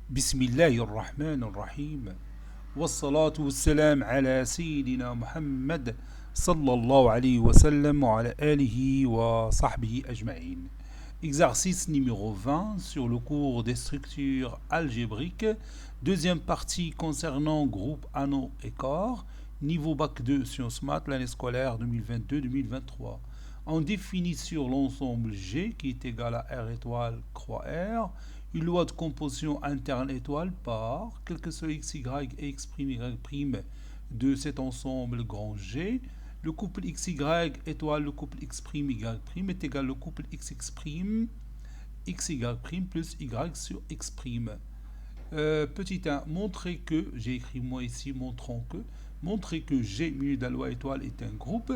بسم الله الرحمن الرحيم والصلاة والسلام على سيدنا محمد صلى الله عليه وسلم وعلى آله وصحبه أجمعين. Exercice numéro 20 sur le cours des structures algébriques. Deuxième partie concernant groupe anneau et corps. Niveau bac 2 sciences maths l'année scolaire 2022-2023. On définit sur l'ensemble G qui est égal à R étoile croix R une loi de composition interne étoile par quel que soit x, y et x', y' de cet ensemble grand G. Le couple xy étoile le couple x', y' est égal au couple xx', xy' plus y sur x'. Petit 1, montrer que, j'ai écrit moi ici, montrer que G mu de la loi étoile est un groupe.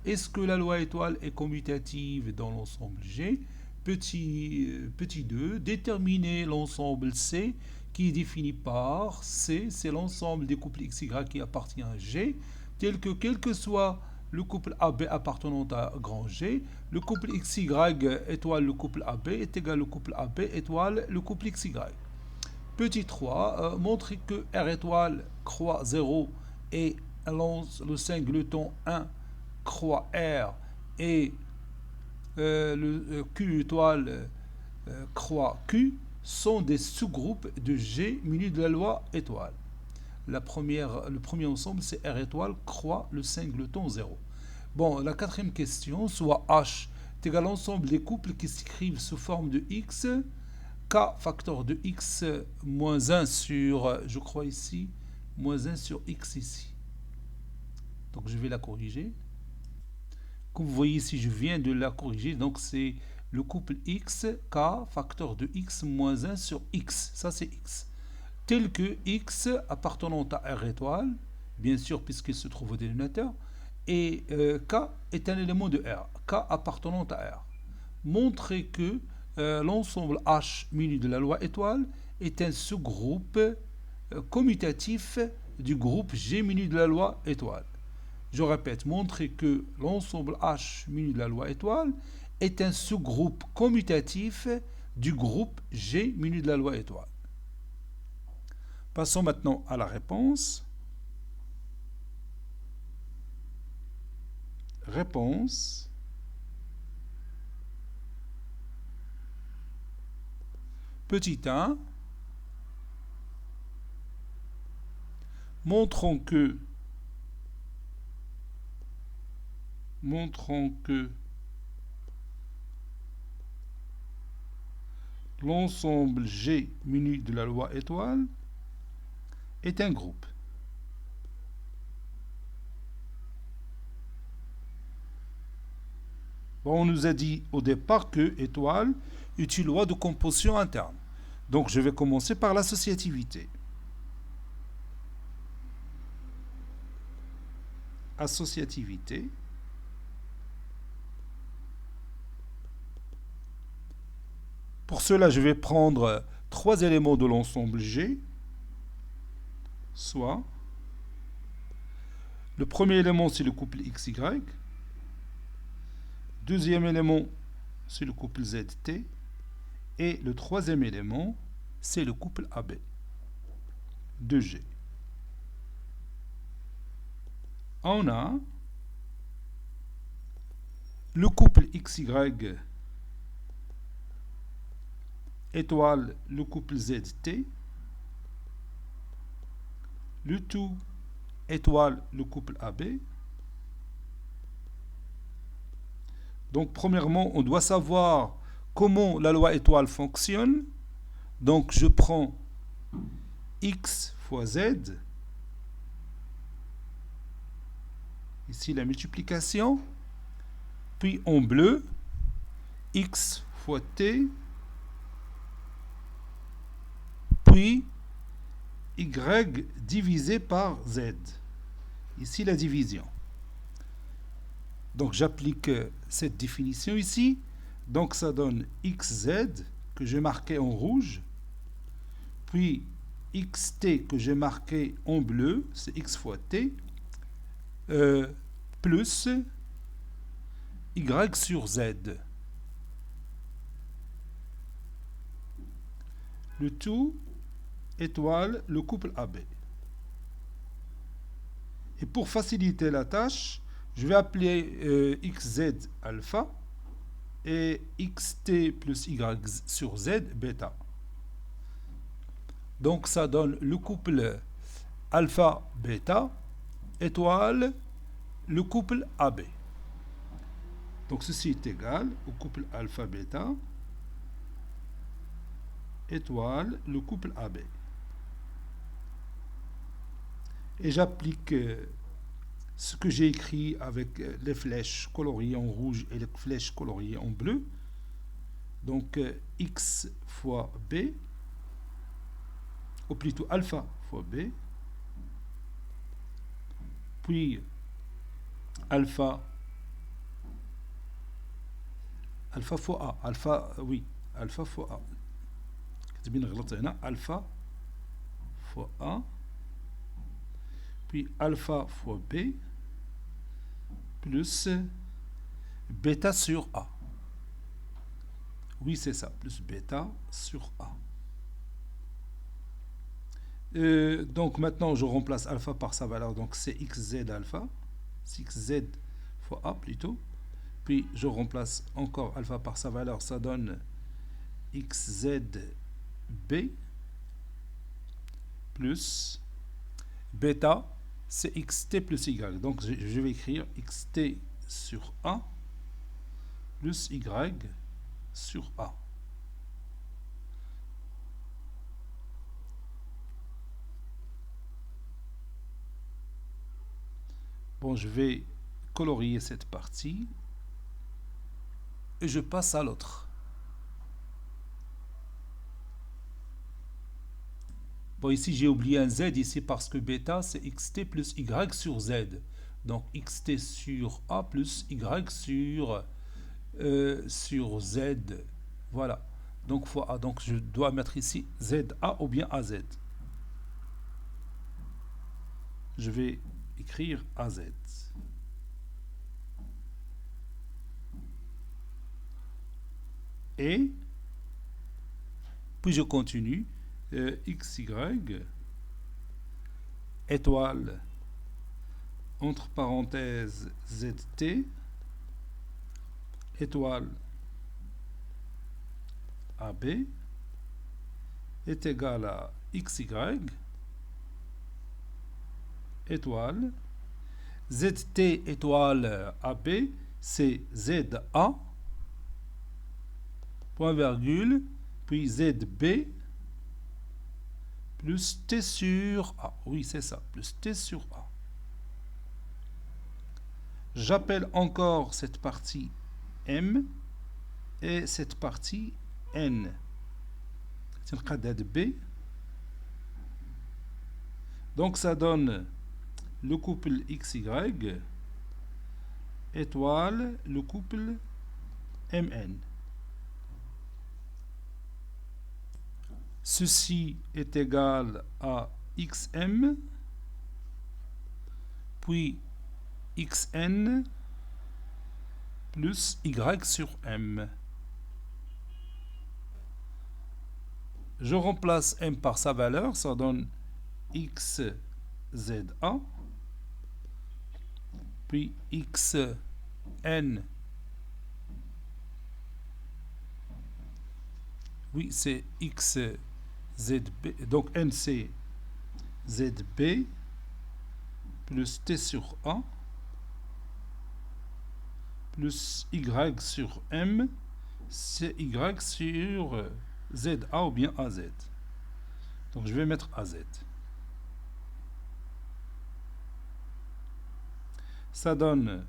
Est-ce que la loi étoile est commutative dans l'ensemble G? Petit 2, déterminer l'ensemble C qui est défini par C, c'est l'ensemble des couples XY qui appartient à G, tel que quel que soit le couple AB appartenant à grand G, le couple XY étoile le couple AB est égal au couple AB étoile le couple XY. Petit 3, montrer que R étoile croix 0 et le singleton 1 croix R et le Q étoile croix Q sont des sous-groupes de G munis de la loi étoile. Le premier ensemble, c'est R étoile croix le singleton 0. Bon, la quatrième question, soit H est égal à l'ensemble des couples qui s'écrivent sous forme de X, K facteur de X moins 1 sur, je crois ici, moins 1 sur X ici. Donc je vais la corriger. Comme vous voyez ici, je viens de la corriger. Donc, c'est le couple x, k, facteur de x moins 1 sur x. Ça, c'est x. Tel que x appartenant à R étoile, bien sûr, puisqu'il se trouve au dénominateur, et k est un élément de R. K appartenant à R. Montrer que l'ensemble H muni de la loi étoile est un sous-groupe commutatif du groupe G muni de la loi étoile. Je répète, montrer que l'ensemble H muni de la loi étoile est un sous-groupe commutatif du groupe G muni de la loi étoile. Passons maintenant à la réponse. Réponse. Petit 1. Montrons que l'ensemble G muni de la loi étoile est un groupe. Bon, on nous a dit au départ que étoile est une loi de composition interne. Donc je vais commencer par l'associativité. Associativité. Pour cela, je vais prendre 3 éléments de l'ensemble G, soit le premier élément, c'est le couple XY, deuxième élément, c'est le couple ZT, et le troisième élément, c'est le couple AB de G. On a le couple XY étoile le couple ZT, le tout étoile le couple AB. Donc premièrement, on doit savoir comment la loi étoile fonctionne. Donc je prends X fois Z, ici la multiplication, puis en bleu, X fois T, puis Y divisé par Z. Ici la division. Donc j'applique cette définition ici. Donc ça donne XZ que j'ai marqué en rouge. Puis XT que j'ai marqué en bleu, c'est X fois T, plus Y sur Z. Le tout étoile le couple AB. Et pour faciliter la tâche, je vais appeler xz alpha et xt plus y sur z bêta. Donc ça donne le couple alpha bêta étoile le couple AB. Donc ceci est égal au couple alpha bêta étoile le couple AB. Et j'applique ce que j'ai écrit avec les flèches coloriées en rouge et les flèches coloriées en bleu. Donc x fois b, ou plutôt alpha fois b, puis alpha fois a, alpha fois a, alpha fois a, puis alpha fois b, plus bêta sur a. Oui, c'est ça, plus bêta sur a. Donc maintenant, je remplace alpha par sa valeur, donc c'est xz alpha, 6z fois a plutôt. Puis je remplace encore alpha par sa valeur, ça donne xzb plus bêta, c'est xt plus y. Donc je vais écrire xt sur a plus y sur a. Bon, je vais colorier cette partie et je passe à l'autre. Bon, ici j'ai oublié un z ici parce que bêta c'est xt plus y sur z. Donc xt sur a plus y sur z. Voilà. Donc fois a. Donc je dois mettre ici za ou bien az. Je vais écrire az. Et puis je continue. xy étoile entre parenthèses zt étoile AB est égal à xy étoile zt étoile AB c'est za point virgule puis zb plus t sur a. Oui, c'est ça, plus t sur a. J'appelle encore cette partie m et cette partie n. C'est le cas b. Donc ça donne le couple xy étoile le couple mn. Ceci est égal à xm, puis xn plus y sur m. Je remplace m par sa valeur, ça donne xza, puis xn. Oui, c'est xzb, donc n c'est zb plus t sur a plus y sur m, c'est y sur za ou bien az. Donc je vais mettre az. Ça donne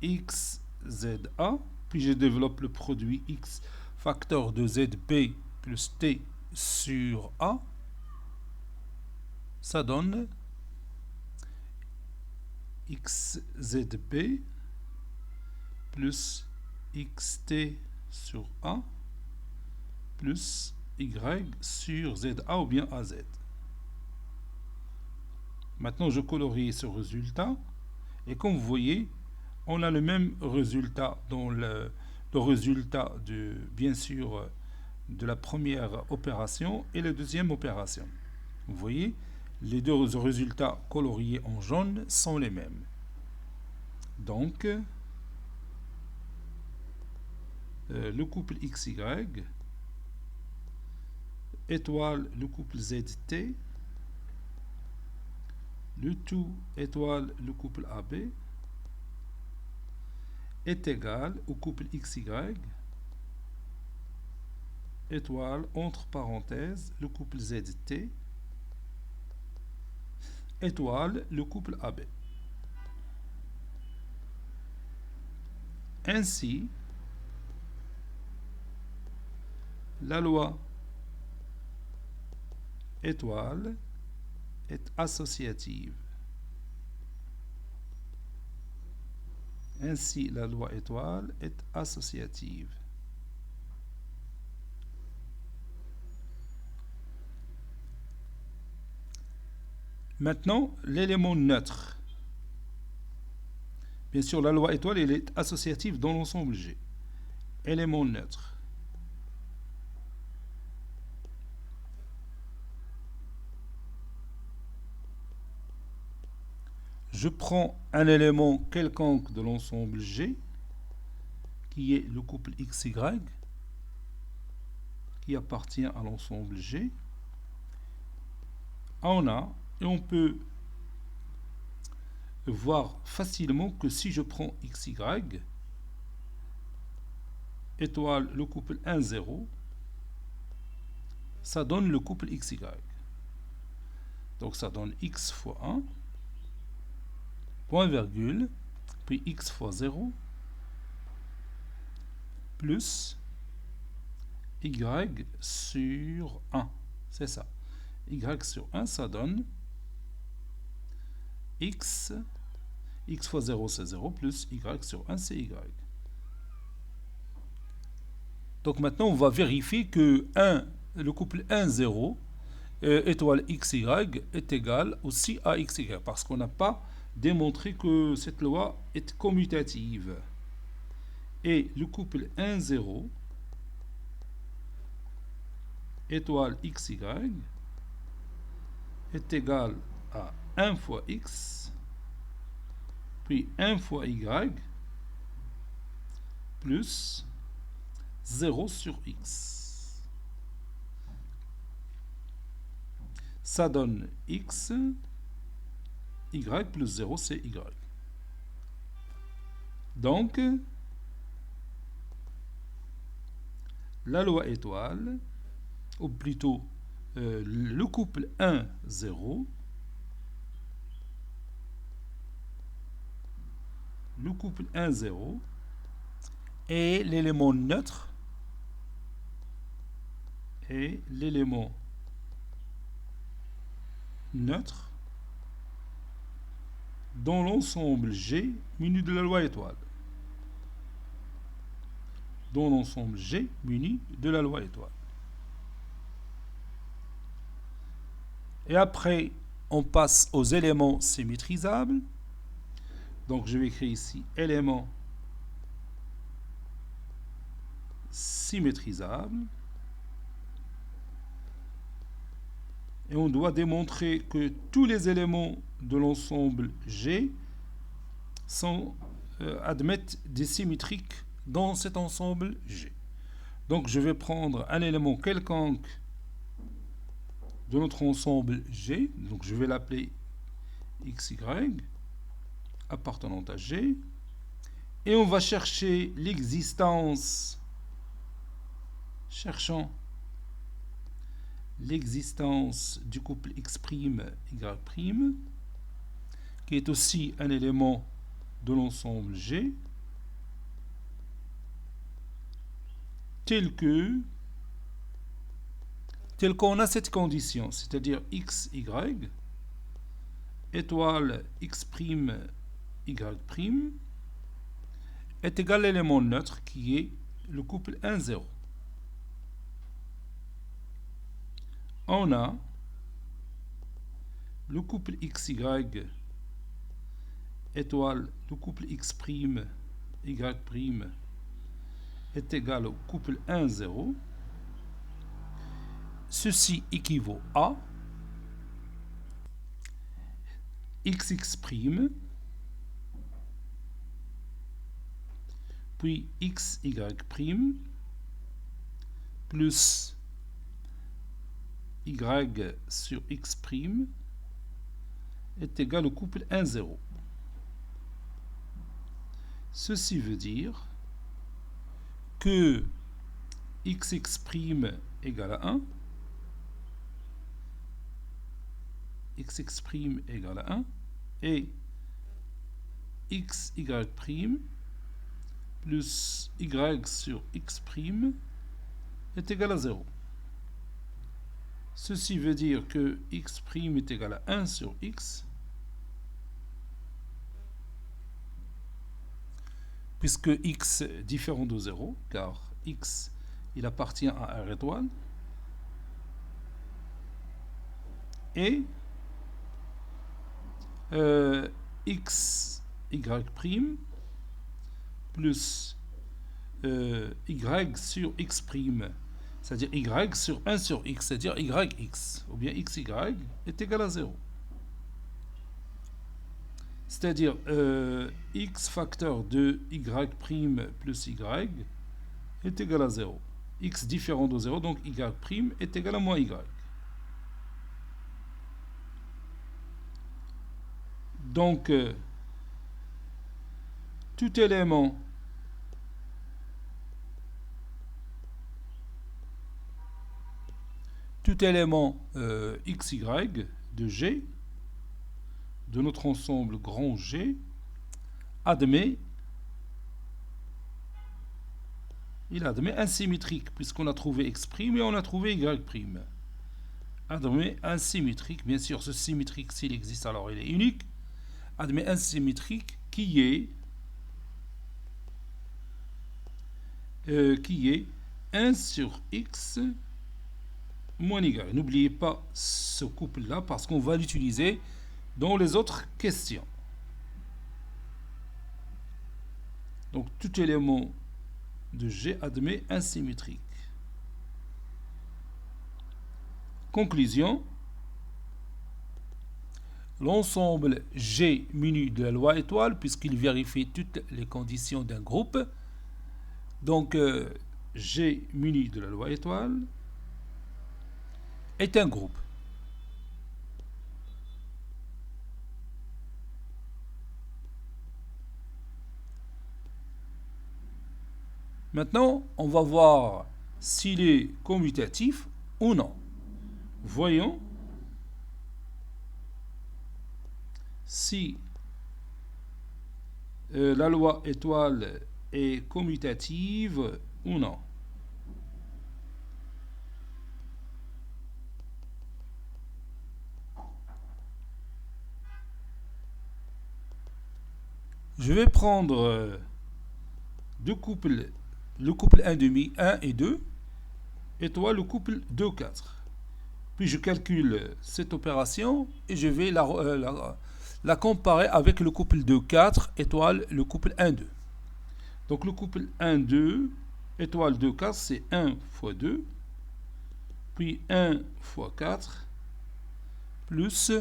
xza, puis je développe le produit x facteur de zb plus t sur a, ça donne xzb plus xt sur a plus y sur za ou bien az. Maintenant je colorie ce résultat et comme vous voyez on a le même résultat dans le résultat de bien sûr de la première opération et la deuxième opération. Vous voyez, les deux résultats coloriés en jaune sont les mêmes. Donc, le couple XY, étoile le couple ZT, le tout étoile le couple AB, est égal au couple XY, étoile entre parenthèses le couple ZT, étoile le couple AB. Ainsi, la loi étoile est associative. Ainsi, la loi étoile est associative. Maintenant, l'élément neutre. Bien sûr, la loi étoile elle est associative dans l'ensemble G. Élément neutre. Je prends un élément quelconque de l'ensemble G, qui est le couple XY, qui appartient à l'ensemble G. Et on peut voir facilement que si je prends XY, étoile le couple 1, 0, ça donne le couple XY. Donc ça donne X fois 1, point virgule, puis X fois 0, plus Y sur 1. C'est ça. Y sur 1, ça donne X fois 0, c'est 0, plus Y sur 1, c'est Y. Donc maintenant, on va vérifier que le couple 1, 0, étoile XY est égal aussi à XY, parce qu'on n'a pas démontré que cette loi est commutative. Et le couple 1, 0, étoile XY, est égal à 1 fois X, puis 1 fois Y, plus 0 sur X. Ça donne X, Y plus 0, c'est Y. Donc, la loi étoile, ou plutôt le couple 1, 0, le couple 1, 0 et l'élément neutre dans l'ensemble G muni de la loi étoile. Dans l'ensemble G muni de la loi étoile. Et après, on passe aux éléments symétrisables. Donc, je vais écrire ici éléments symétrisables. Et on doit démontrer que tous les éléments de l'ensemble G admettent des symétriques dans cet ensemble G. Donc, je vais prendre un élément quelconque de notre ensemble G. Donc, je vais l'appeler XY, appartenant à G. Et on va chercher l'existence. Cherchons l'existence du couple X', Y', qui est aussi un élément de l'ensemble G, tel qu'on a cette condition, c'est-à-dire X, Y, étoile X', Y', est égal à l'élément neutre qui est le couple 1, 0. On a le couple XY étoile le couple X', Y' est égal au couple 1, 0. Ceci équivaut à xx', puis xy' plus y sur x' est égal au couple 1, 0. Ceci veut dire que xx' égale à 1, xx' égale à 1, et xy' plus y sur x' est égal à 0. Ceci veut dire que x' est égal à 1 sur x, puisque x est différent de 0, car x il appartient à R étoile, et xy' plus y sur x', c'est-à-dire y sur 1 sur x, c'est-à-dire yx, ou bien xy est égal à 0. C'est-à-dire x facteur de y' plus y est égal à 0. X différent de 0, donc y' est égal à moins y. Donc, tout élément xy de G, de notre ensemble grand G, admet un symétrique, puisqu'on a trouvé x' et on a trouvé y'. Admet un symétrique, bien sûr ce symétrique s'il existe alors il est unique, admet un symétrique qui est 1 sur x moins y. N'oubliez pas ce couple-là parce qu'on va l'utiliser dans les autres questions. Donc tout élément de G admet un symétrique. Conclusion. L'ensemble G muni de la loi étoile, puisqu'il vérifie toutes les conditions d'un groupe. Donc G muni de la loi étoile est un groupe. Maintenant, on va voir s'il est commutatif ou non. Voyons si la loi étoile est commutative ou non. Je vais prendre deux couples, le couple 1,5, 1 et 2, étoile le couple 2, 4. Puis je calcule cette opération et je vais la comparer avec le couple 2, 4, étoile le couple 1, 2. Donc le couple 1, 2, étoile 2, 4, c'est 1 fois 2, puis 1 fois 4, plus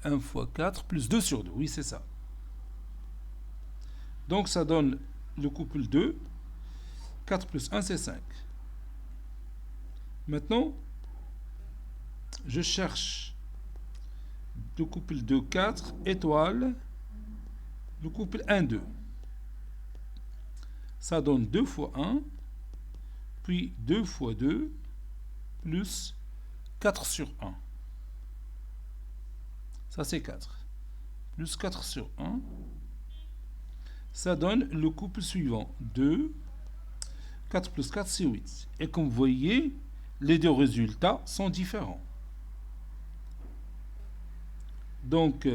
1 fois 4, plus 2 sur 2, oui c'est ça. Donc ça donne le couple 2, 4 plus 1 c'est 5. Maintenant, je cherche le couple 2, 4, étoile, le couple 1, 2. Ça donne 2 fois 1, puis 2 fois 2, plus 4 sur 1. Ça c'est 4. Plus 4 sur 1. Ça donne le couple suivant. 2, 4 plus 4 c'est 8. Et comme vous voyez, les deux résultats sont différents. Donc,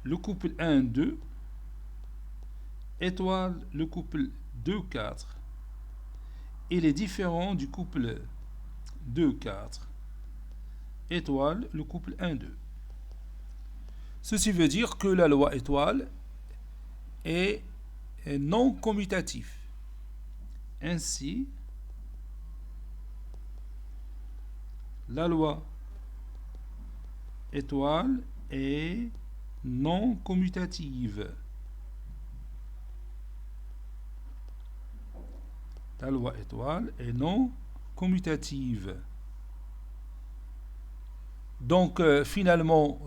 le couple 1, 2, étoile le couple 2, 4. Il est différent du couple 2, 4. Étoile le couple 1, 2. Ceci veut dire que la loi étoile est non commutatif. Ainsi, la loi étoile est non commutative. La loi étoile est non commutative. Donc, finalement,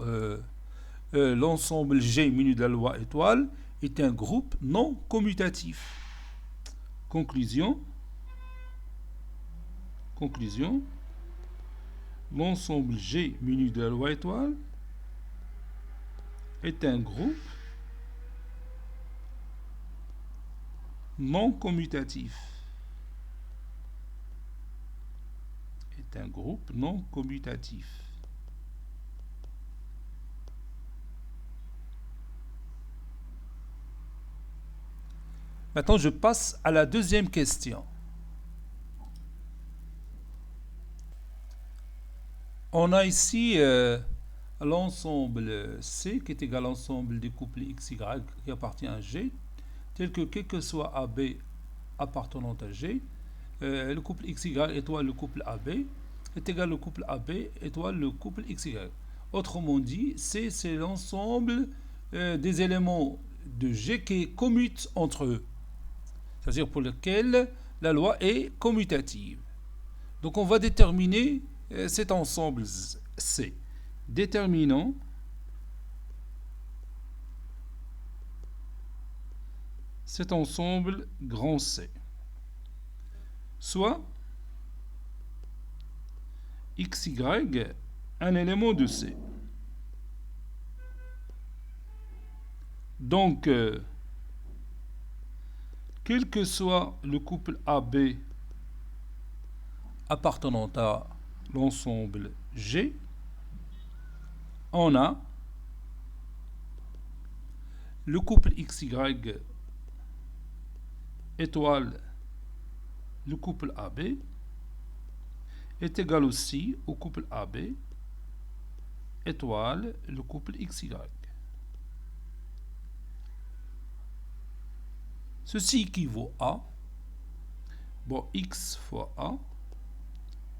l'ensemble G muni de la loi étoile est un groupe non commutatif. Conclusion. L'ensemble G muni de la loi étoile est un groupe non commutatif. Maintenant, je passe à la deuxième question. On a ici l'ensemble C qui est égal à l'ensemble des couples XY qui appartient à G, tel que quel que soit AB appartenant à G, le couple XY étoile le couple AB est égal au couple AB étoile le couple XY. Autrement dit, C c'est l'ensemble des éléments de G qui commutent entre eux, c'est-à-dire pour lequel la loi est commutative. Donc on va déterminer cet ensemble C. Déterminons cet ensemble grand C. Soit XY, un élément de C. Donc, quel que soit le couple AB appartenant à l'ensemble G, on a le couple XY étoile le couple AB est égal aussi au couple AB étoile le couple XY. Ceci équivaut à X fois A,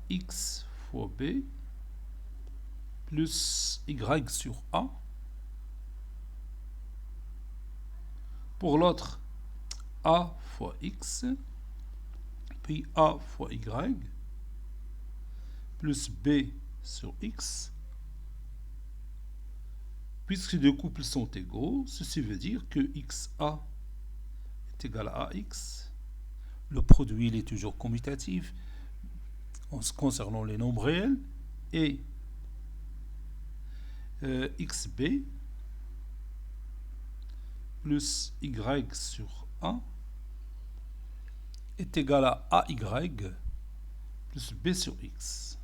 X fois B, plus Y sur A. Pour l'autre, A fois X, puis A fois Y, plus B sur X. Puisque les deux couples sont égaux, ceci veut dire que XA est égal à AX. Le produit il est toujours commutatif concernant les nombres réels. Et XB plus Y sur A est égal à AY plus B sur X.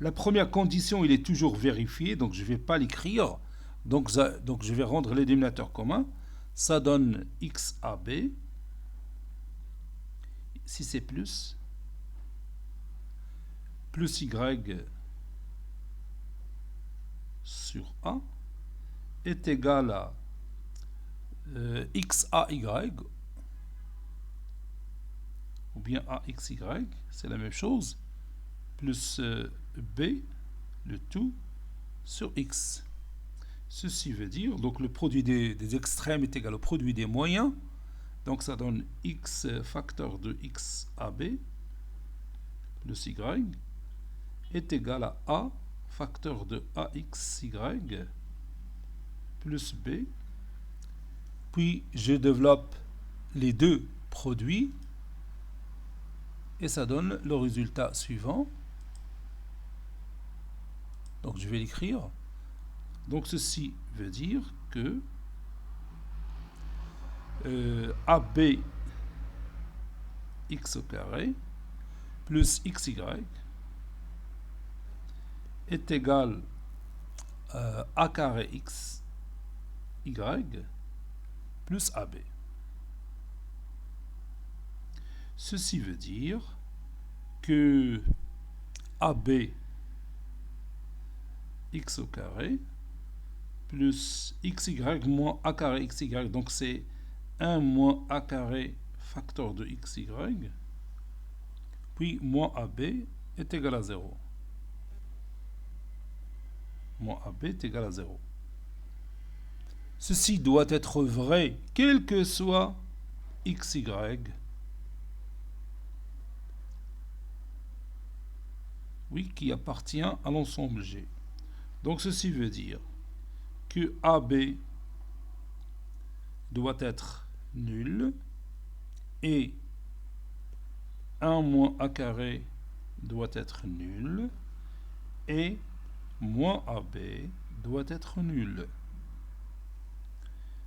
La première condition, il est toujours vérifié, donc je ne vais pas l'écrire. Donc je vais rendre les dénominateurs communs. Ça donne XAB, si c'est plus Y sur A est égal à XAY, ou bien AXY, c'est la même chose, plus B, le tout, sur X. Ceci veut dire, donc le produit des extrêmes est égal au produit des moyens, donc ça donne X facteur de XAB plus Y est égal à A facteur de AXY plus B. Puis je développe les deux produits et ça donne le résultat suivant. Donc je vais l'écrire. Donc ceci veut dire que AB x au carré plus xy est égal à a carré x y plus AB. Ceci veut dire que AB x au carré plus xy moins a carré xy, donc c'est 1 moins a carré facteur de xy, puis moins AB est égal à 0. Moins AB est égal à 0. Ceci doit être vrai, quel que soit xy, oui, qui appartient à l'ensemble G. Donc ceci veut dire que AB doit être nul et 1 moins A carré doit être nul et moins AB doit être nul.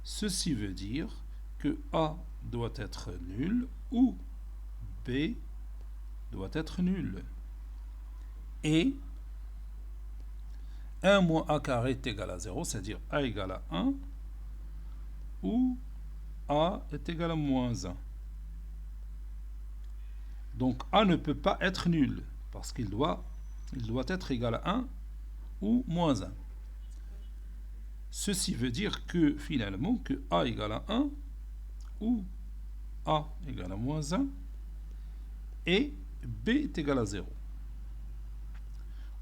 Ceci veut dire que A doit être nul ou B doit être nul. Et 1 moins A carré est égal à 0, c'est-à-dire A égale à 1, ou A est égal à moins 1. Donc A ne peut pas être nul, parce qu'il doit être égal à 1 ou moins 1. Ceci veut dire que finalement, que A égale à 1 ou A égale à moins 1 et B est égal à 0.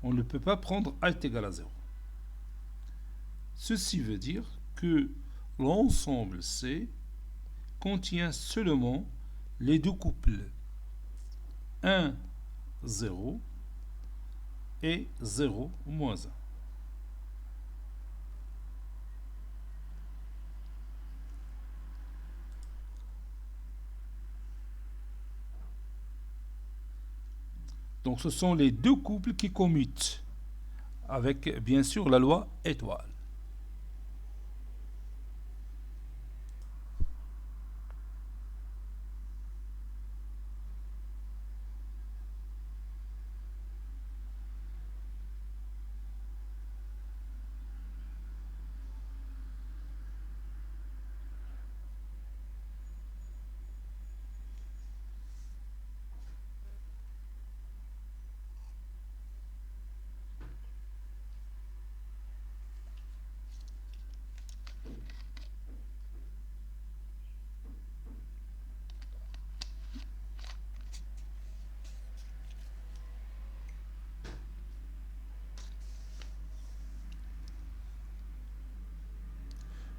On ne peut pas prendre A est égal à 0. Ceci veut dire que l'ensemble C contient seulement les deux couples 1, 0 et 0, moins 1. Donc ce sont les deux couples qui commutent avec bien sûr la loi étoile.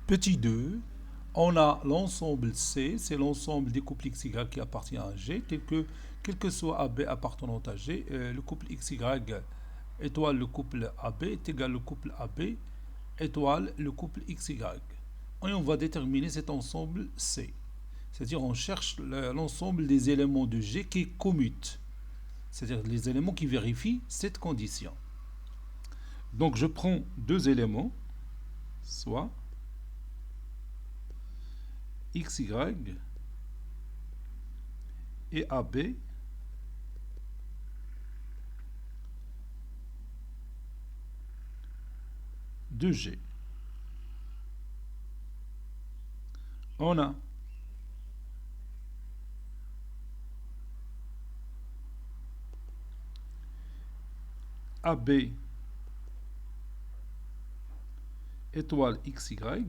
Petit 2, on a l'ensemble C, c'est l'ensemble des couples XY qui appartient à G, quel que soit AB appartenant à G, le couple XY étoile le couple AB est égal au couple AB étoile le couple XY. Et on va déterminer cet ensemble C. C'est-à-dire on cherche l'ensemble des éléments de G qui commutent. C'est-à-dire les éléments qui vérifient cette condition. Donc je prends deux éléments, soit XY et AB de G. On a AB étoile XY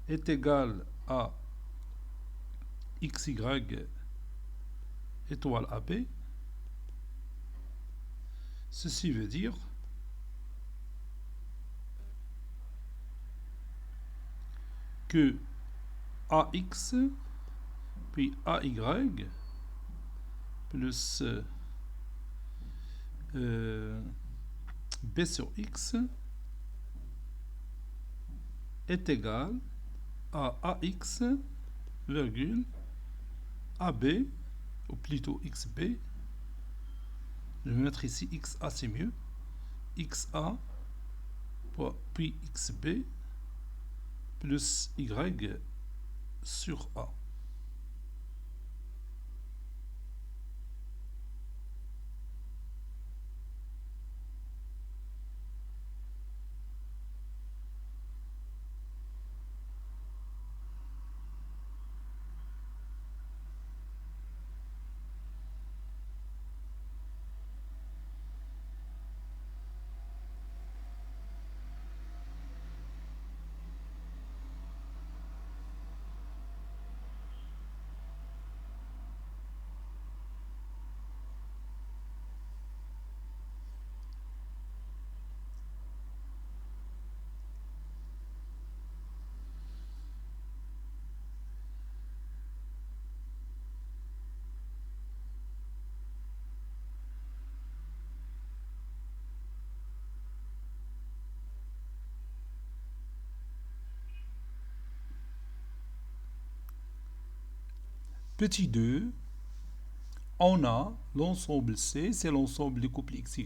est égal à XY étoile AB. Ceci veut dire que AX puis AY plus B sur X est égal à AX, virgule, AB, ou plutôt XB. Je vais mettre ici XA, c'est mieux. XA, puis XB, plus Y sur A. Petit 2, on a l'ensemble C, c'est l'ensemble des couples XY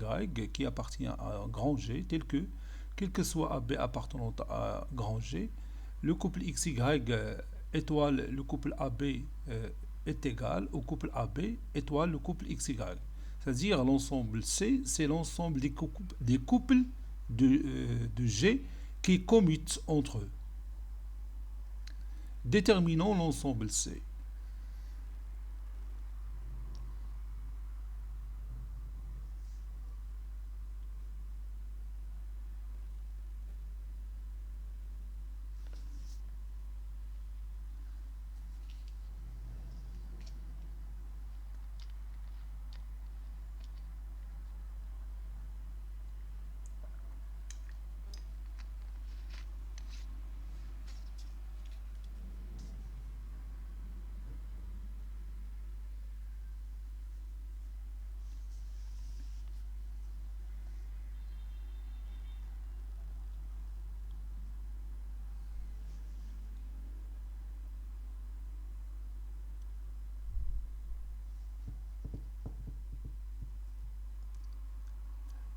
qui appartient à un grand G, tel que, quel que soit AB appartenant à grand G, le couple XY étoile le couple AB est égal au couple AB étoile le couple XY. C'est-à-dire l'ensemble C, c'est l'ensemble des couples de G qui commutent entre eux. Déterminons l'ensemble C.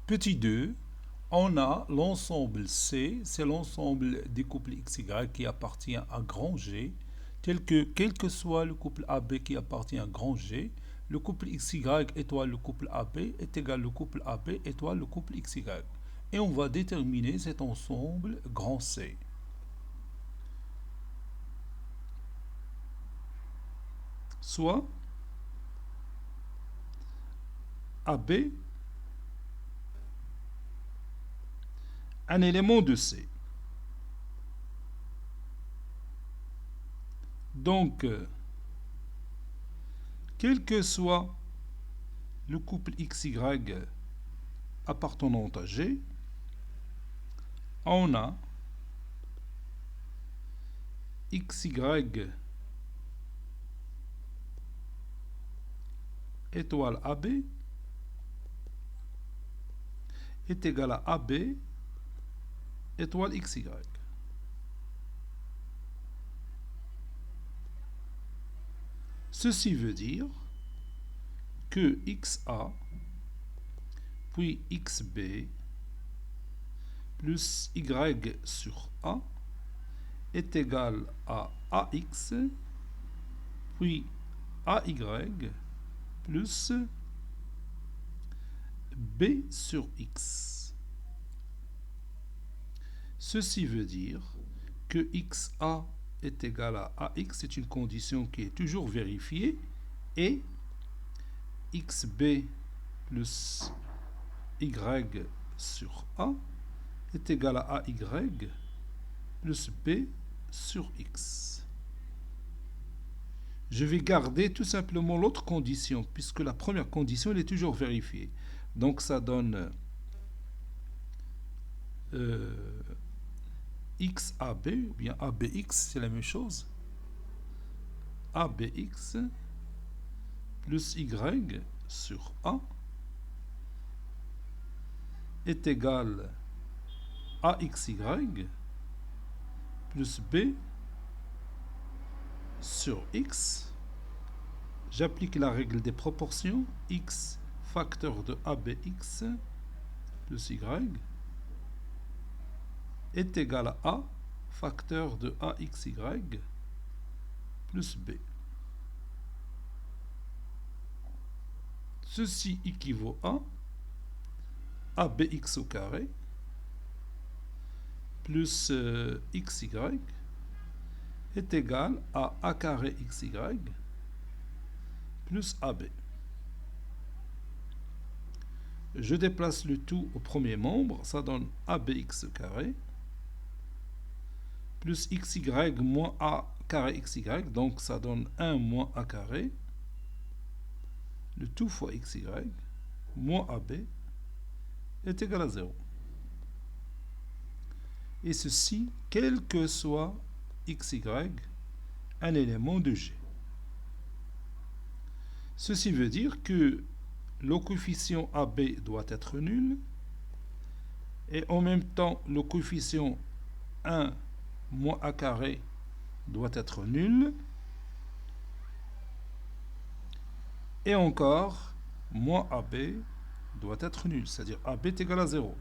Petit 2, on a l'ensemble C, c'est l'ensemble des couples XY qui appartient à grand G, tel que quel que soit le couple AB qui appartient à grand G, le couple XY étoile le couple AB est égal au couple AB étoile le couple XY. Et on va déterminer cet ensemble grand C. Soit AB un élément de C. Donc, quel que soit le couple XY appartenant à G, on a XY étoile AB est égal à AB étoile XY. Ceci veut dire que XA puis XB plus Y sur A est égal à AX puis AY plus B sur X. Ceci veut dire que XA est égal à AX, c'est une condition qui est toujours vérifiée, et XB plus Y sur A est égal à AY plus B sur X. Je vais garder tout simplement l'autre condition, puisque la première condition elle est toujours vérifiée. Donc ça donne XAB, ou bien ABX, c'est la même chose. ABX plus Y sur A est égal à AXY plus B sur X. J'applique la règle des proportions. X facteur de ABX plus Y est égal à A facteur de AXY plus B. Ceci équivaut à ABX au carré plus XY est égal à A carré XY plus AB. Je déplace le tout au premier membre, ça donne ABX au carré plus XY moins A carré XY, donc ça donne 1 moins A carré, le tout fois XY, moins AB, est égal à 0. Et ceci, quel que soit XY, un élément de G. Ceci veut dire que le coefficient AB doit être nul, et en même temps, le coefficient 1 moins A carré doit être nul, Et encore, moins AB doit être nul, c'est-à-dire AB est égal à 0.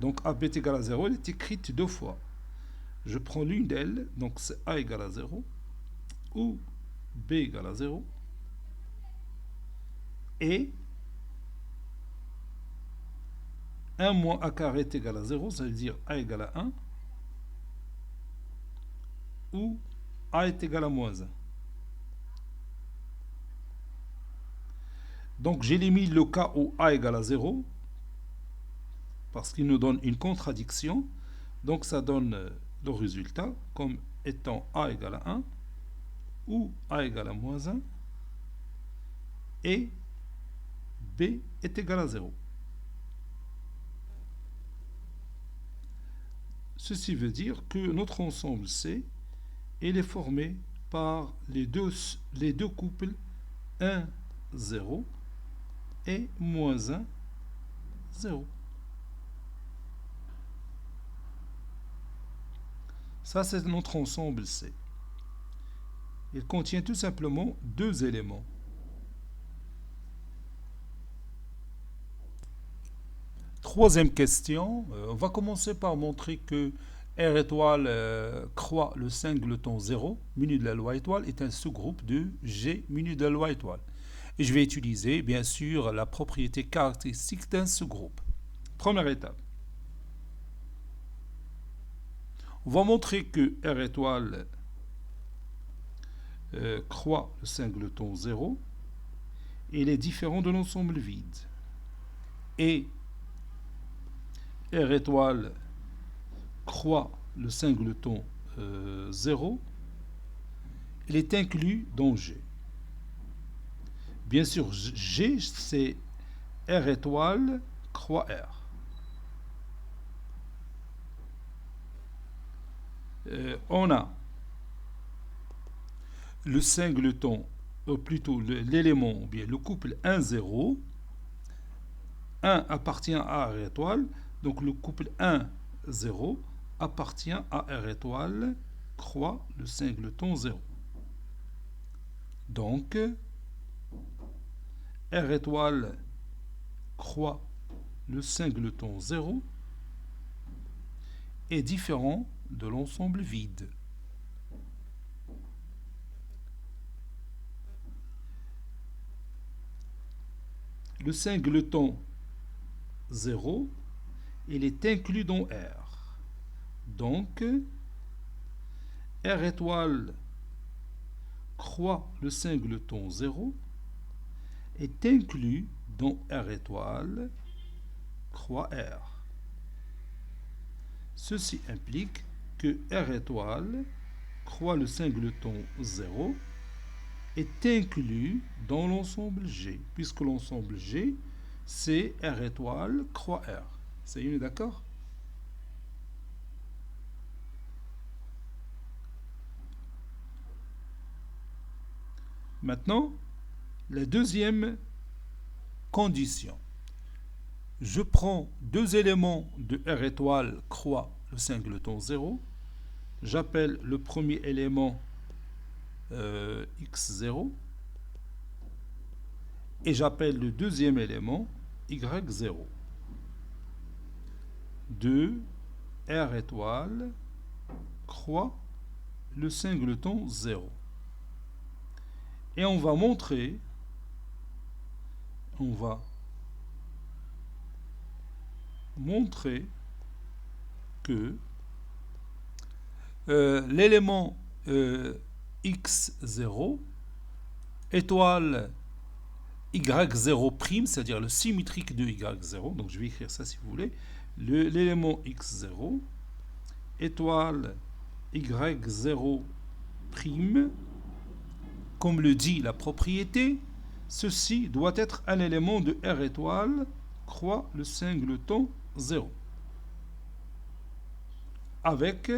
Donc AB est égal à 0, elle est écrite deux fois. Je prends l'une d'elles, donc c'est A égale à 0, ou B égale à 0, et 1 moins A carré est égal à 0, ça veut dire A égale à 1, ou A est égal à moins 1. Donc j'élimine le cas où A égale à 0, parce qu'il nous donne une contradiction. Donc ça donne le résultat comme étant A égale à 1, ou A égale à moins 1, et B est égal à 0. Ceci veut dire que notre ensemble C, il est formé par les deux couples 1, 0 et moins 1, 0. Ça, c'est notre ensemble C. Il contient tout simplement deux éléments. Troisième question, on va commencer par montrer que R étoile croix le singleton 0 muni de la loi étoile est un sous-groupe de G muni de la loi étoile. Et je vais utiliser bien sûr la propriété caractéristique d'un sous-groupe. Première étape. On va montrer que R étoile croix le singleton 0 et il est différent de l'ensemble vide. Et R étoile croix le singleton 0, il est inclus dans G. Bien sûr, G, c'est R étoile croix R. On a le singleton, ou plutôt l'élément, ou bien le couple 1, 0. 1 appartient à R étoile, donc le couple 1, 0 appartient à R étoile, croix le singleton 0. Donc, R étoile, croix le singleton 0 est différent de l'ensemble vide. Le singleton 0, il est inclus dans R. Donc, R étoile croix le singleton 0 est inclus dans R étoile croix R. Ceci implique que R étoile croix le singleton 0 est inclus dans l'ensemble G, puisque l'ensemble G, c'est R étoile croix R. C'est une, d'accord? Maintenant, la deuxième condition. Je prends deux éléments de R étoile croix le singleton 0. J'appelle le premier élément x0 et j'appelle le deuxième élément y0. 2 R étoile croix le singleton 0. Et on va montrer, que l'élément x0 étoile y0', c'est-à-dire le symétrique de y0, donc je vais écrire ça si vous voulez, l'élément x0 étoile y0', comme le dit la propriété, ceci doit être un élément de R étoile, croix le singleton 0. Avec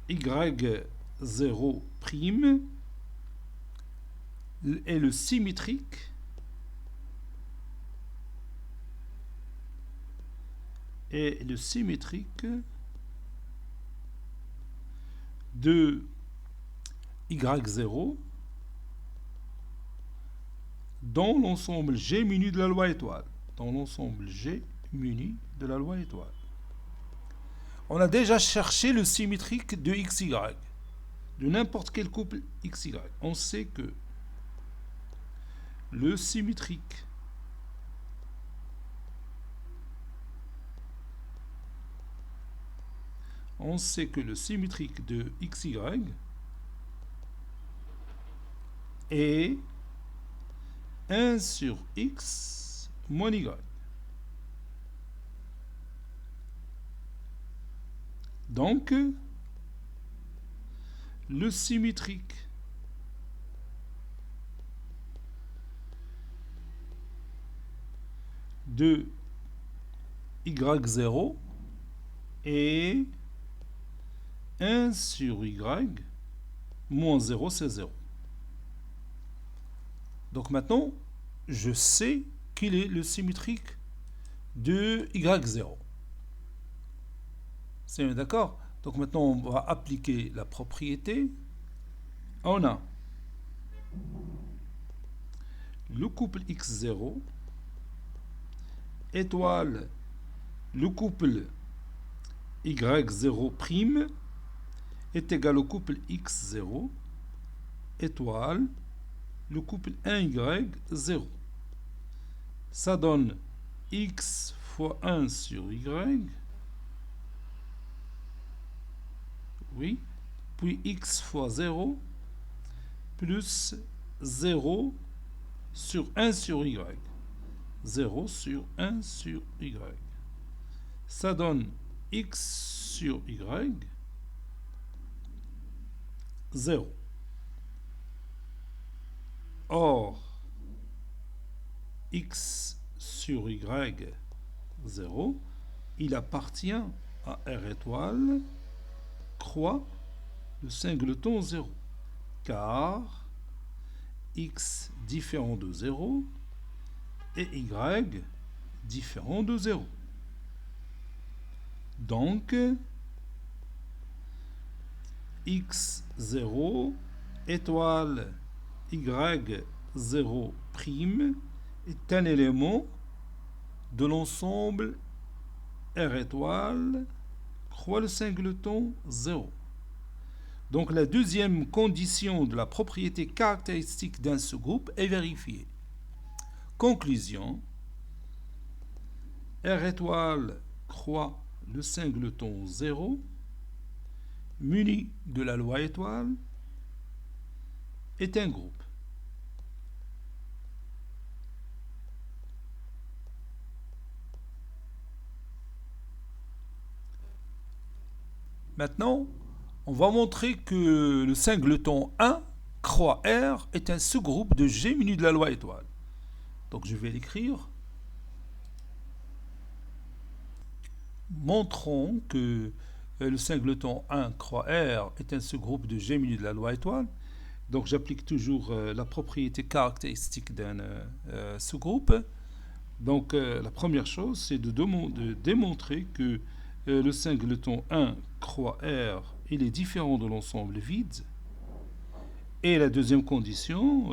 y0' est le symétrique de y0 dans l'ensemble G muni de la loi étoile. Dans l'ensemble G muni de la loi étoile. On a déjà cherché le symétrique de XY, de n'importe quel couple XY. On sait que le symétrique de XY est 1 sur X moins Y. Donc, le symétrique de Y0 est 1 sur Y moins 0, c'est 0. Donc maintenant, je sais quel est le symétrique de Y0. C'est bien d'accord? Donc maintenant, on va appliquer la propriété. On a le couple X0 étoile le couple Y0' est égal au couple X0 étoile le couple 1Y0. Ça donne X fois 1 sur Y. Oui. Puis X fois 0 plus 0 sur 1 sur Y. 0 sur 1 sur Y. Ça donne X sur Y 0. Or, X sur Y 0, il appartient à R étoile croix le singleton 0, car X différent de 0 et Y différent de 0. Donc, X0 étoile Y0' est un élément de l'ensemble R étoile croix le singleton 0. Donc la deuxième condition de la propriété caractéristique d'un sous-groupe est vérifiée. Conclusion, R étoile croix le singleton 0 muni de la loi étoile est un groupe. Maintenant, on va montrer que le singleton 1 croix R est un sous-groupe de G muni de la loi étoile. Donc je vais l'écrire. Montrons que le singleton 1 croix R est un sous-groupe de G muni de la loi étoile. Donc j'applique toujours la propriété caractéristique d'un sous-groupe. Donc la première chose, c'est de démontrer que le singleton 1 croix R il est différent de l'ensemble vide. Et la deuxième condition,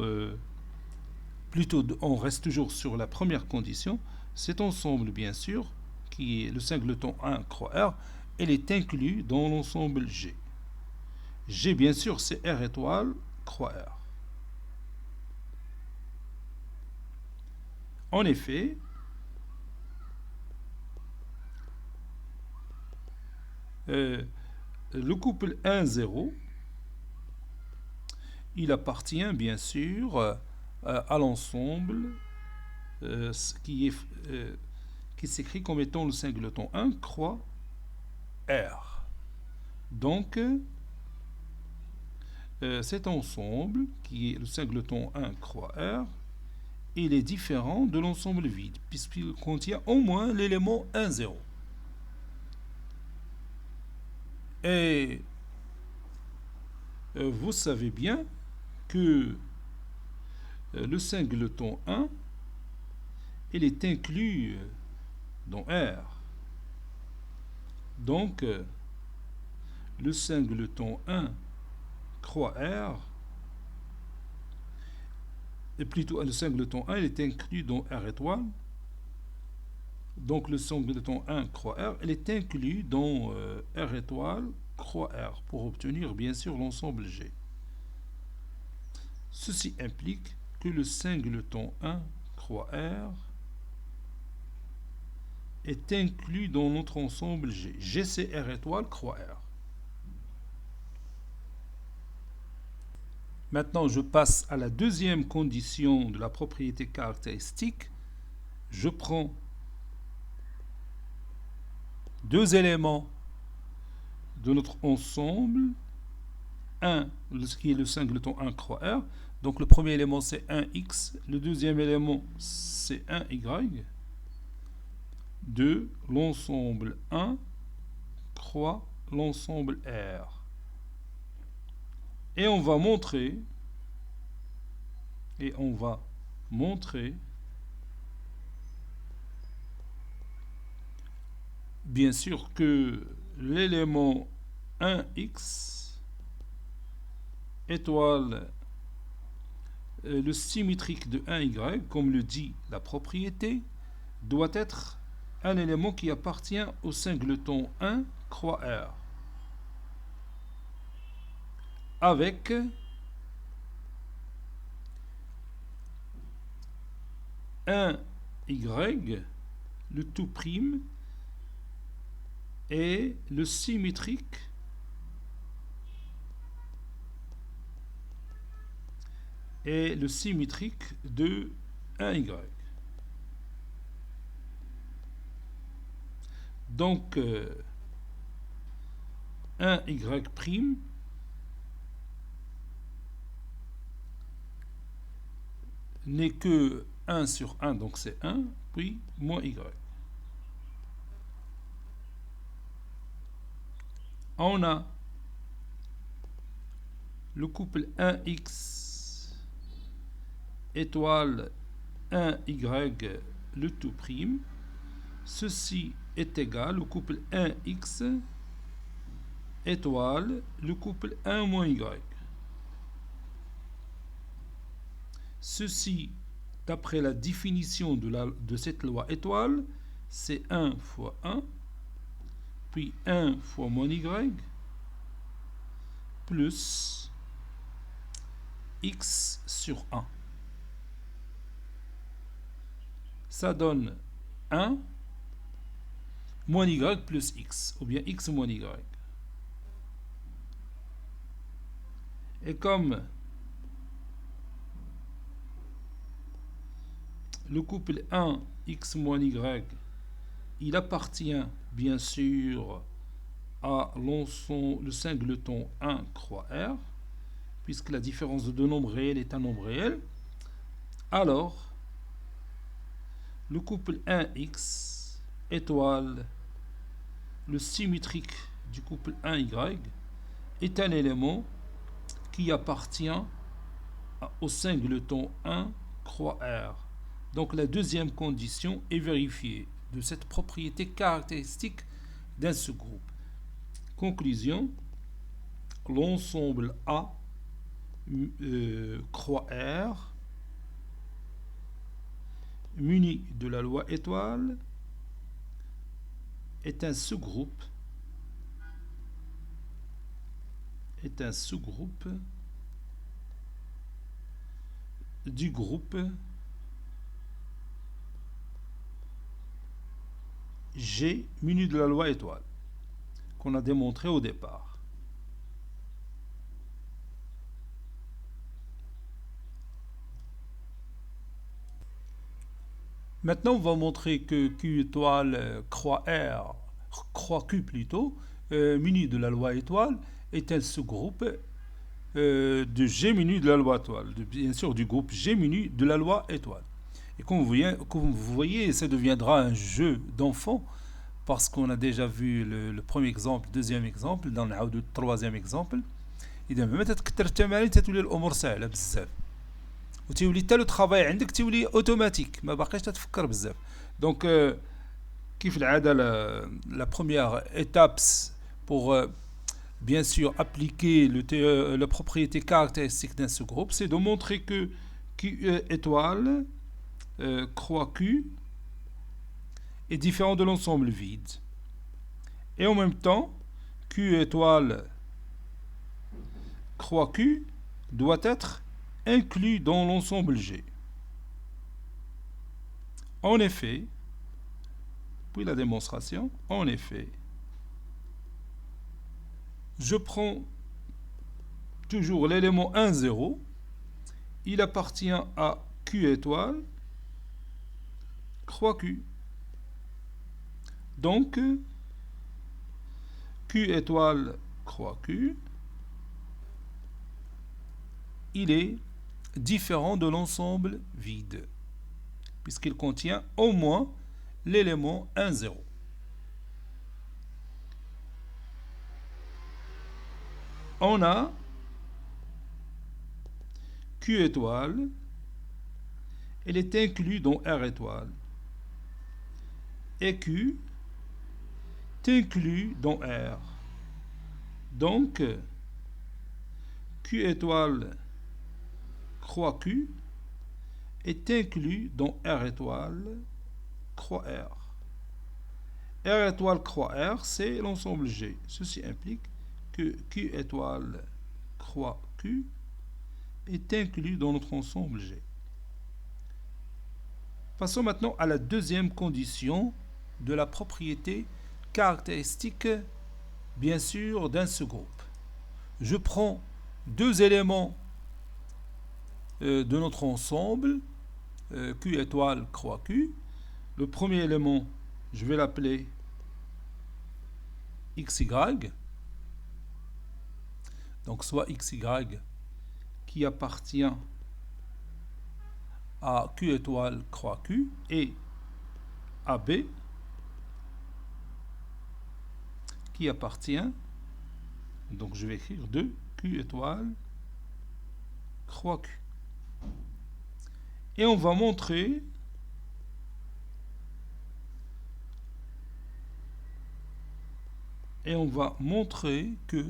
plutôt on reste toujours sur la première condition, cet ensemble bien sûr, qui est le singleton 1 croix R, elle est inclus dans l'ensemble G. G bien sûr c'est R étoile croix R. En effet, le couple 1,0, il appartient bien sûr à l'ensemble qui s'écrit comme étant le singleton 1 croix R. Donc, cet ensemble, qui est le singleton 1 croix R, il est différent de l'ensemble vide, puisqu'il contient au moins l'élément 1,0. Et vous savez bien que le singleton 1, il est inclus dans R. Donc, le singleton 1 croix R et plutôt le singleton 1, il est inclus dans R étoile. Donc le singleton 1 croix R, il est inclus dans R étoile croix R pour obtenir bien sûr l'ensemble G. Ceci implique que le singleton 1 croix R est inclus dans notre ensemble G. G c'est R étoile croix R. Maintenant, je passe à la deuxième condition de la propriété caractéristique. Je prends deux éléments de notre ensemble. Un, ce qui est le singleton 1 croix R. Donc le premier élément c'est 1x. Le deuxième élément c'est 1y. De l'ensemble 1 croix l'ensemble R. Et on va montrer, bien sûr que l'élément 1x étoile le symétrique de 1y, comme le dit la propriété, doit être un élément qui appartient au singleton 1 croix R. Avec un y, le tout prime, et le symétrique de 1y. Donc, 1y' n'est que 1 sur 1, donc c'est 1, puis moins y. On a le couple 1x étoile 1y le tout prime. Ceci est égal au couple 1x étoile le couple 1 moins y. Ceci, d'après la définition de cette loi étoile, c'est 1 fois 1, puis 1 fois moins y, plus x sur 1. Ça donne 1 moins y plus x, ou bien x moins y. Et comme le couple 1 x moins y, il appartient bien sûr à le singleton 1 croix R, puisque la différence de deux nombres réels est un nombre réel. Alors, le couple 1x étoile le symétrique du couple 1y est un élément qui appartient au singleton 1 croix R. Donc la deuxième condition est vérifiée de cette propriété caractéristique d'un sous-groupe. Conclusion, l'ensemble A croix R muni de la loi étoile est un sous-groupe du groupe G muni de la loi étoile qu'on a démontré au départ. Maintenant, on va montrer que Q étoile croix R, croix Q plutôt, muni de la loi étoile, est un sous-groupe de G muni de la loi étoile, bien sûr du groupe G muni de la loi étoile. Et comme vous voyez, ça deviendra un jeu d'enfant, parce qu'on a déjà vu le premier exemple, le deuxième exemple, dans le troisième exemple. إذا ما تتكثر التمارين تتولي الأمور سهلة بزاف. وتولي حتى لو ترافاي عندك تولي اوتوماتيك ما باقيش تتفكر بزاف. دونك كيف العاده la première étape pour bien sûr appliquer la propriété caractéristique d'un sous-groupe, c'est de montrer que Q étoile croix Q est différent de l'ensemble vide. Et en même temps, Q étoile croix Q doit être inclus dans l'ensemble G. En effet, puis la démonstration, en effet, je prends toujours l'élément 1, 0, il appartient à Q étoile, croix Q. Donc, Q étoile, croix Q, il est différent de l'ensemble vide, puisqu'il contient au moins l'élément 1, 0. On a Q étoile, elle est inclue dans R étoile. Et Q est inclus dans R. Donc, Q étoile croix Q est inclus dans R étoile croix R. R étoile croix R, c'est l'ensemble G. Ceci implique que Q étoile croix Q est inclus dans notre ensemble G. Passons maintenant à la deuxième condition de la propriété caractéristique, bien sûr, d'un sous-groupe. Je prends deux éléments de notre ensemble, Q étoile croix Q. Le premier élément, je vais l'appeler XY. Donc soit XY qui appartient à Q étoile croix Q et AB qui appartient, donc je vais écrire 2 Q étoile croix Q. Et on va montrer que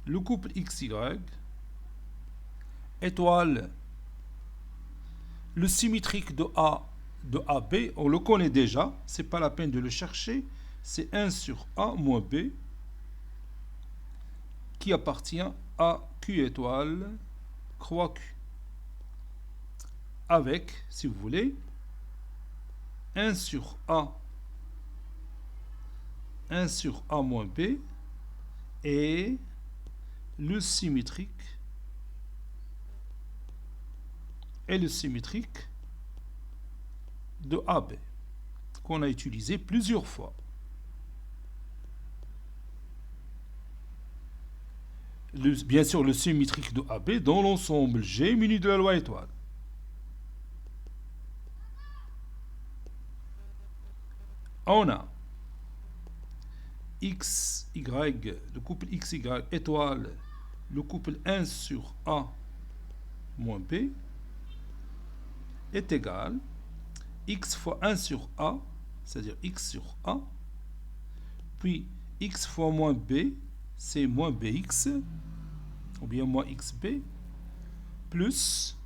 le couple XY étoile le symétrique de A de AB, on le connaît déjà, c'est pas la peine de le chercher, c'est 1 sur A moins B qui appartient à Q étoile croix Q. Avec, si vous voulez, 1 sur A moins B et le symétrique de AB qu'on a utilisé plusieurs fois. Bien sûr, le symétrique de AB dans l'ensemble G muni de la loi étoile. On a XY, le couple XY étoile, le couple 1 sur A moins B est égal X fois 1 sur A, c'est-à-dire X sur A, puis X fois moins B, c'est moins BX, ou bien moins XB, plus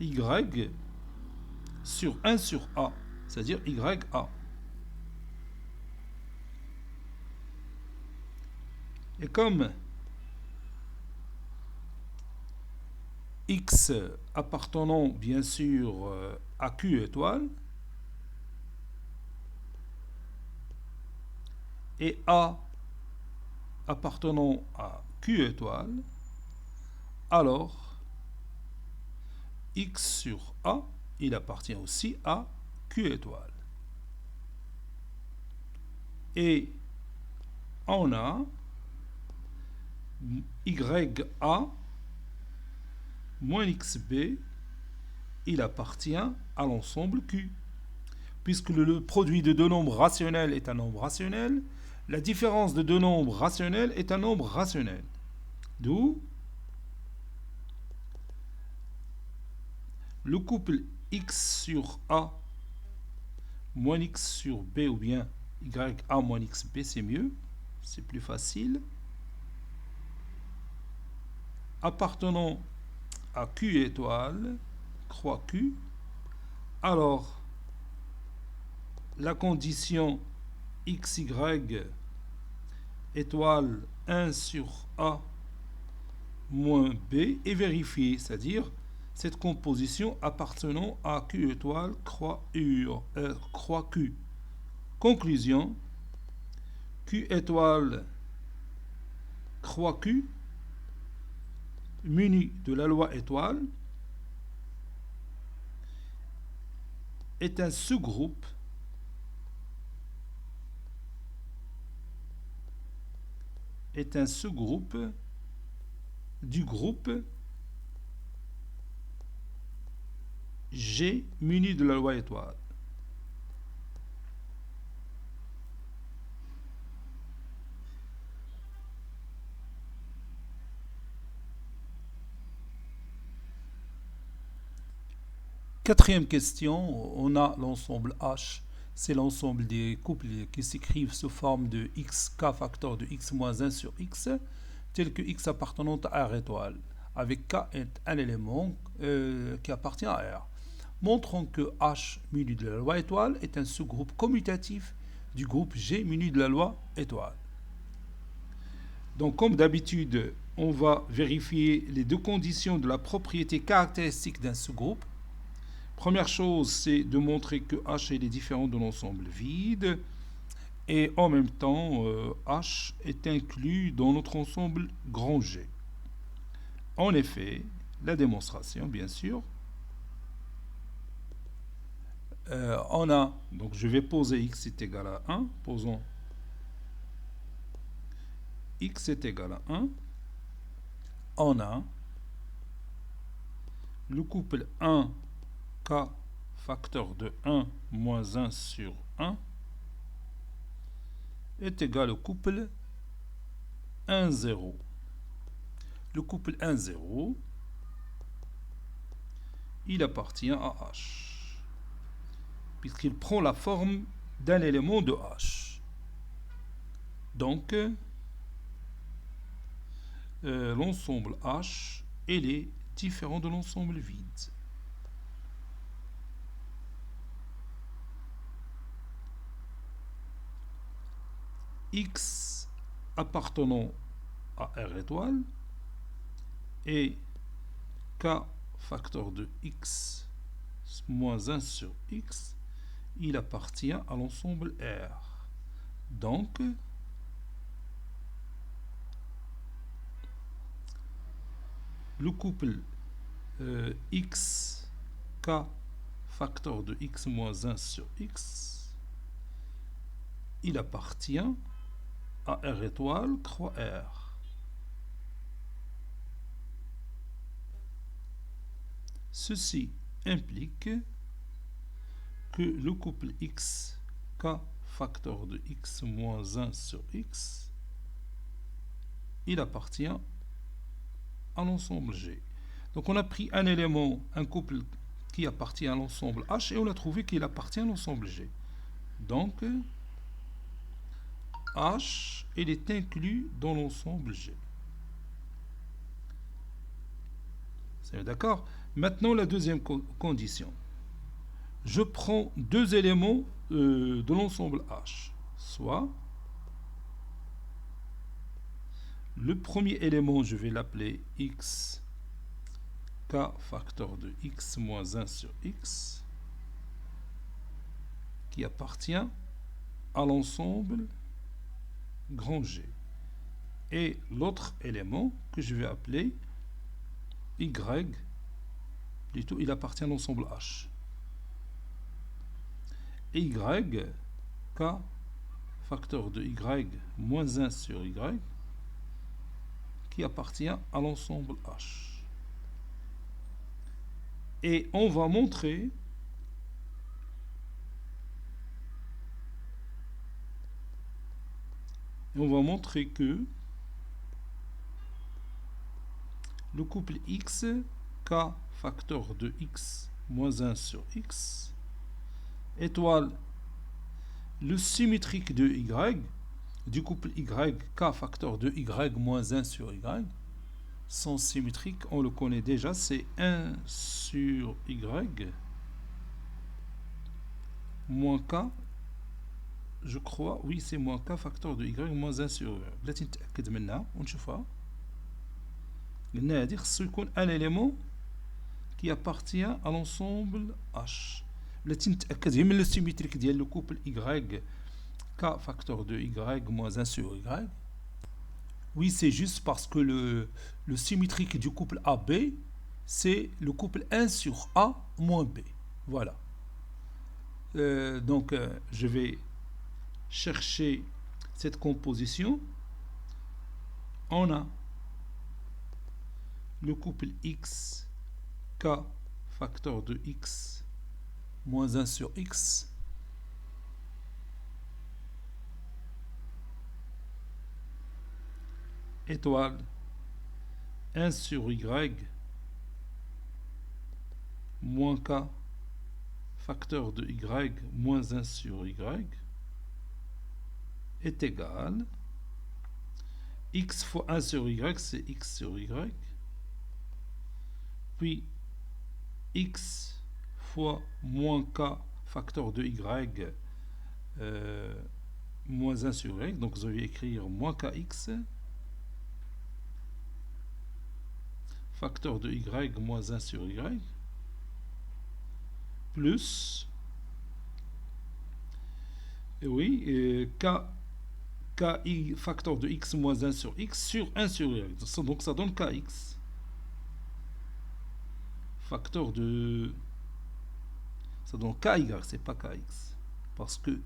Y sur 1 sur A, c'est-à-dire YA. Et comme X appartenant bien sûr à Q étoile et A appartenant à Q étoile, alors X sur A, il appartient aussi à Q étoile. Et on a YA moins XB, il appartient à l'ensemble Q. Puisque le produit de deux nombres rationnels est un nombre rationnel, la différence de deux nombres rationnels est un nombre rationnel. D'où le couple X sur A moins X sur B, ou bien YA moins XB, c'est mieux, c'est plus facile. appartenant à Q étoile, croix Q, alors la condition XY étoile 1 sur A moins B est vérifiée, c'est-à-dire cette composition appartenant à Q étoile croix Q. Conclusion, Q étoile croix Q muni de la loi étoile est un sous-groupe du groupe G muni de la loi étoile. Quatrième question, on a l'ensemble H, c'est l'ensemble des couples qui s'écrivent sous forme de xk facteur de x moins 1 sur x, tel que x appartenant à R étoile, avec k est un élément qui appartient à R. Montrons que H muni de la loi étoile est un sous-groupe commutatif du groupe G muni de la loi étoile. Donc comme d'habitude, on va vérifier les deux conditions de la propriété caractéristique d'un sous-groupe. Première chose, c'est de montrer que H est différent de l'ensemble vide et en même temps, H est inclus dans notre ensemble grand G. En effet, la démonstration, bien sûr, on a, donc je vais poser x est égal à 1, posons x est égal à 1, on a le couple 1 k facteur de 1 moins 1 sur 1 est égal au couple 1, 0. Le couple 1, 0, il appartient à H, puisqu'il prend la forme d'un élément de H. Donc, l'ensemble H, il est différent de l'ensemble vide. X appartenant à R étoile et K facteur de X moins 1 sur X, il appartient à l'ensemble R. Donc, le couple X, K facteur de X moins 1 sur X, il appartient à R étoile croix R. Ceci implique que le couple X, K facteur de X moins 1 sur X, il appartient à l'ensemble G. Donc on a pris un élément, un couple qui appartient à l'ensemble H et on a trouvé qu'il appartient à l'ensemble G. Donc H, il est inclus dans l'ensemble G. C'est d'accord? Maintenant, la deuxième condition. Je prends deux éléments de l'ensemble H. Soit, le premier élément, je vais l'appeler x, k facteur de x moins 1 sur x, qui appartient à l'ensemble grand G. Et l'autre élément que je vais appeler y, plutôt il appartient à l'ensemble H. Et y, k facteur de y moins 1 sur y, qui appartient à l'ensemble H. Et on va montrer que le couple x, k facteur de x moins 1 sur x, étoile le symétrique de y, du couple y, k facteur de y moins 1 sur y, sens symétrique, on le connaît déjà, c'est 1 sur y moins k, je crois, oui c'est moins k facteur de y moins 1 sur y. بلاتي نتأكد منها ونشوفها. قلنا هادي خصو يكون un élément qui appartient à l'ensemble H. بلاتي نتأكد هي من لو سيميتريك ديال لو كوبل y k facteur de y moins 1 sur y. Oui, c'est juste parce que le symétrique du couple AB, c'est le couple 1 sur A moins B. Voilà. Donc, je vais chercher cette composition. On a le couple X, K facteur de X moins 1 sur X. Étoile 1 sur Y moins K facteur de Y moins 1 sur Y est égal X fois 1 sur Y, c'est X sur Y, puis X fois moins K facteur de Y moins 1 sur Y, donc je vais écrire moins KX facteur de y moins 1 sur y, plus, et oui, ki facteur de x moins 1 sur x sur 1 sur y. Donc ça donne kx facteur de... Ça donne ky, c'est pas kx. Parce que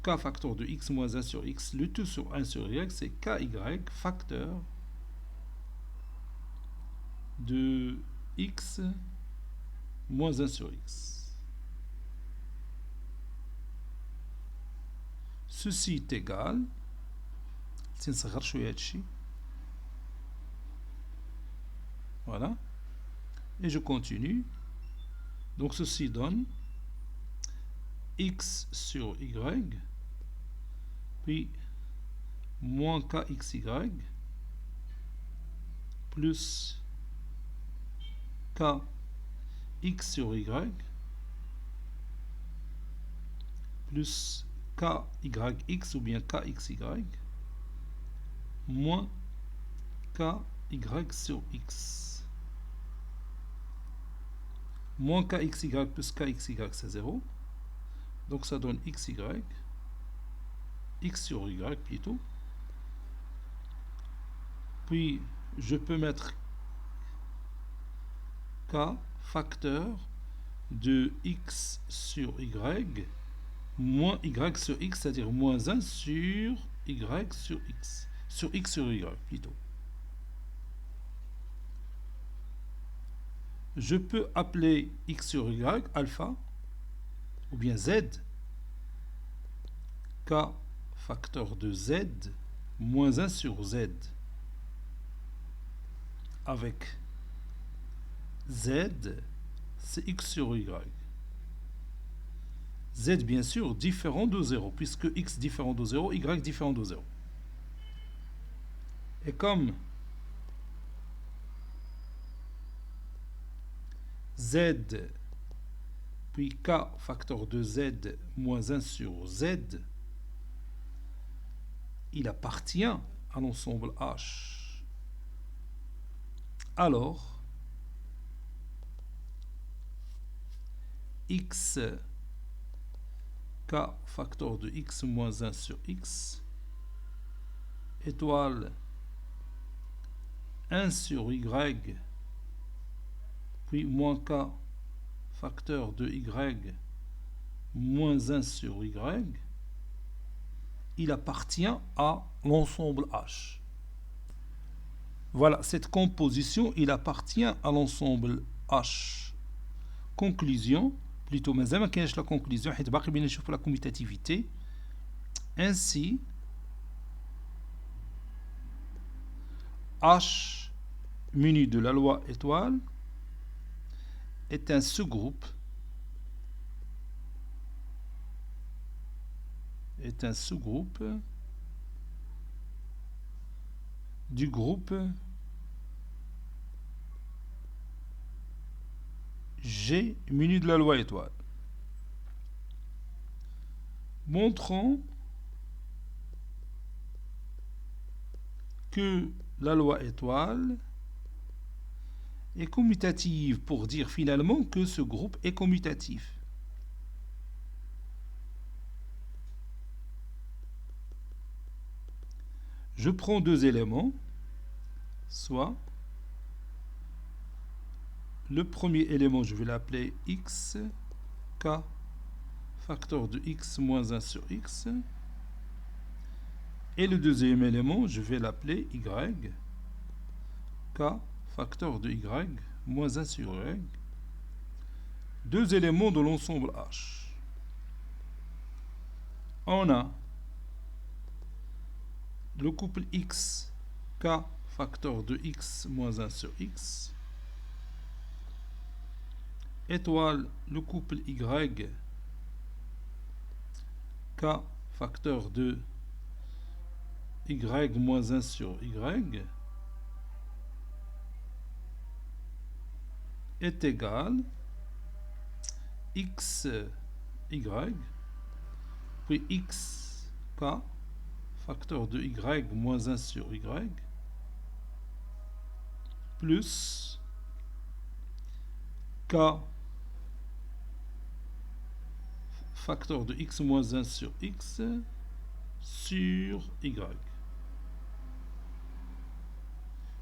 k facteur de x moins 1 sur x, le tout sur 1 sur y, c'est ky facteur de x moins 1 sur x. Ceci est égal, voilà, et je continue. Donc ceci donne x sur y, puis moins kxy, plus k x sur y, plus kyx ou bien kxy, moins ky sur x. Moins kxy plus kxy, c'est 0. Donc ça donne xy, x sur y plutôt. Puis je peux mettre k facteur de x sur y moins y sur x, c'est-à-dire moins 1 sur y sur x. Sur x sur y plutôt. Je peux appeler x sur y alpha ou bien z, k facteur de z moins 1 sur z avec z, c'est x sur y. Z bien sûr différent de 0 puisque x différent de 0, y différent de 0. Et comme z puis k facteur de z moins 1 sur z, il appartient à l'ensemble H. Alors, x k facteur de x moins 1 sur x étoile 1 sur y puis moins k facteur de y moins 1 sur y, il appartient à l'ensemble H. Voilà, cette composition, il appartient à l'ensemble H. Conclusion, plutôt مازال ما كاينش la conclusion حيت باقي بينا نشوف la commutativité. Ainsi, H muni de la loi étoile est un sous-groupe du groupe G muni de la loi étoile. Montrons que la loi étoile est commutative pour dire finalement que ce groupe est commutatif. Je prends deux éléments, soit le premier élément, je vais l'appeler x, k, facteur de x moins 1 sur x. Et le deuxième élément, je vais l'appeler y, k, facteur de y moins 1 sur y. Deux éléments de l'ensemble H. On a le couple x, k, facteur de x moins 1 sur x. Étoile, le couple y, k, facteur de y moins 1 sur y, est égal x, y, puis x, k, facteur de y moins 1 sur y, plus k, facteur de x moins 1 sur x sur y.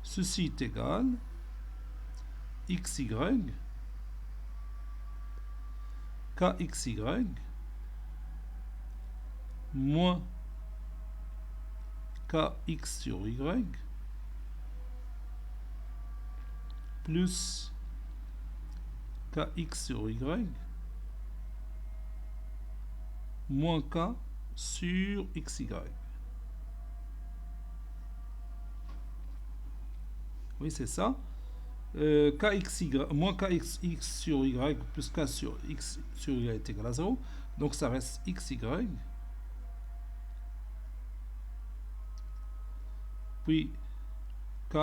Ceci est égal xy, kxy, moins kx sur y, plus kx sur y, moins k sur xy. Oui, c'est ça. Kxy, moins kx sur y plus k sur x sur y est égal à 0. Donc ça reste xy. Puis k,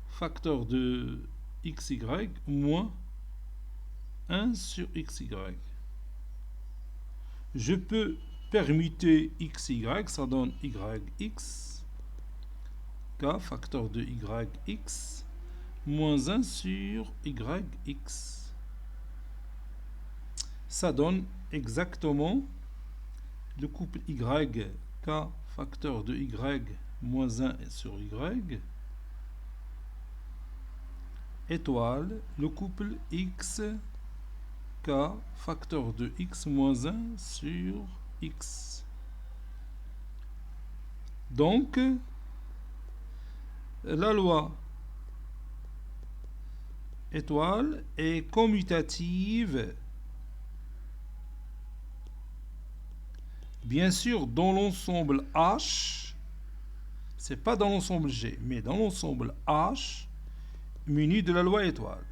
facteur de xy moins 1 sur xy. Je peux permuter xy, ça donne yx, k, facteur de yx, moins 1 sur yx. Ça donne exactement le couple y, k, facteur de y, moins 1 sur y, étoile, le couple x, k, facteur de x moins 1 sur x. Donc, la loi étoile est commutative, bien sûr, dans l'ensemble H, c'est pas dans l'ensemble G, mais dans l'ensemble H, muni de la loi étoile.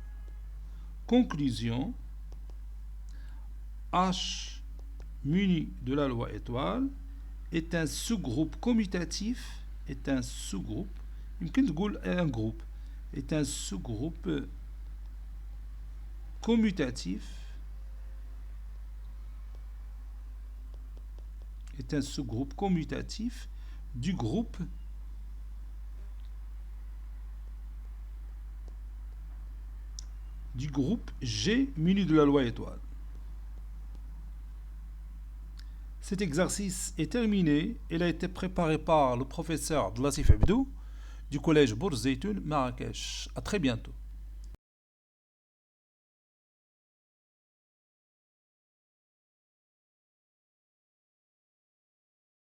Conclusion, H muni de la loi étoile est un sous-groupe commutatif, est un sous-groupe, un groupe, est un sous-groupe commutatif, est un sous-groupe commutatif du groupe G muni de la loi étoile. Cet exercice est terminé. Il a été préparé par le professeur Dlassif Abdou du collège Bourz Zeytoun, Marrakech. À très bientôt.